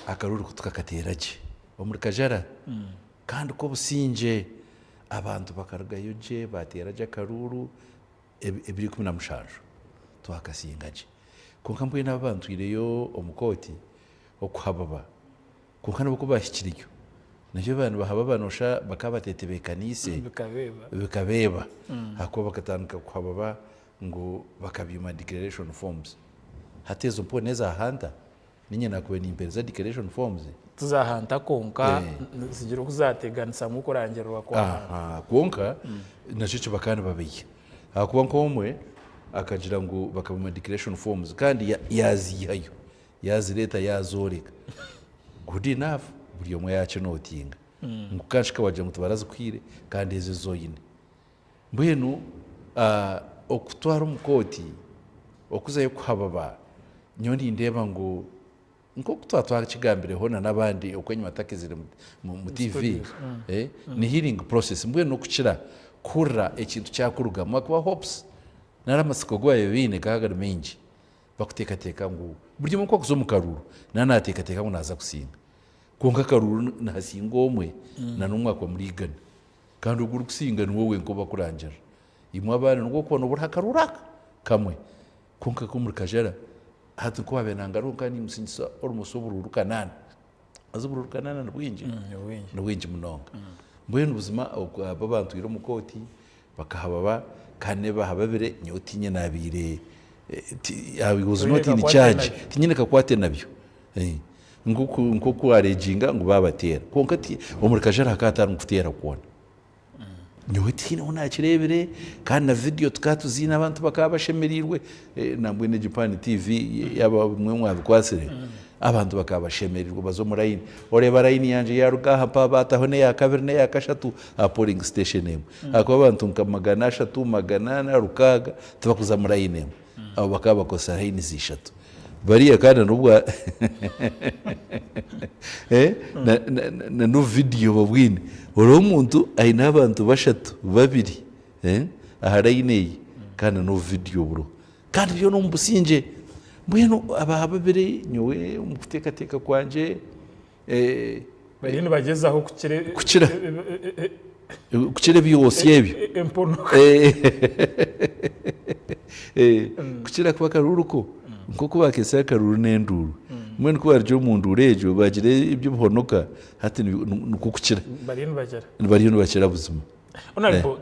akaruru kutukakateraje omuri Kajara kandi ko businje abantu bakargayo je bateraje akaruru ebiri 16 twakasingaje konka mbwe n'abantu ireyo omukoti okuhababa konka nabo kubashikiriyo navyo abantu bahaba banosha bakabatetebekanise bikabeba hako bakatandika kuhababa ngo bakabyuma declaration forms hatezo mponeza handa ninye nakube nimpereza declaration forms tuzahanta konka zigira kuzateganisa mu kurangerwa kwa konka nacice bakana babiye hakuba nkomwe akagira ngo bakabuma declaration forms kandi yazihayo yazireta yazoreka good enough buri omwe yacu notinga ngukashika waje mutubaraza kwire kandi eze zoyine mbwenu okutwara umukoti okuzayo kuhababa nyondi ndeba ngo nko kutwatwara kigambire hona nabandi okwenye matakizire mu TV ni healing process mbwenu okukira kurra ekintu cyakuruga mwakuba hopes naramasiko gwayo bine kaga menji bakutekateka ngo buryo muko kuzomukaruru nanatekateka ngo naza kusinga konka karuru nasingo omwe na numwaka muri gana kandi uguru kusinga ni wowe ngo bakurangira imwe abana ngo kubona uburhakaruraka kamwe konka ko muri Kajara hatu ko abenangaruka ni musinisa orumusobururu kanana azubururu kanana nubwinji munonga mbwenu ubuzima abantu iro mukoti bakahababa kane bahababire nyotinye nabire abiguzo noti ni charge tinyine kakwate nabyo nguko arejinga ngo babatera konka ti omuri Kajara hakatara mukutera kubona nyoti nona kirebere kandi na video tukatuzina abantu bakabashemerirwe nambwe ne Japan TV yaba mwe mwabikwasire abantu bakabashemerirwe bazo murayini oreba rayini yanje yaruga hapa batahone ya kabirne ya kashatu a polling station em akaba abantu nkamagana shatu magana na rukaga tubakuza murayini em abo bakaba kosa rayini zishatu bariya kandi nubwo na no video babwine oro umuntu ayina abantu bashatu babiri aharayine kandi no video bro kandi byo no mbusinje mbwenu abahababire nyowe umutekateka kwanje barino bagezaho kucire byose yebyo kucira kwa karuruko nko kubakesa karuru n'enduru mwene ko baryo umuntu urejo bagire ibyo buhonoka hati nukukucira barino bagera buzima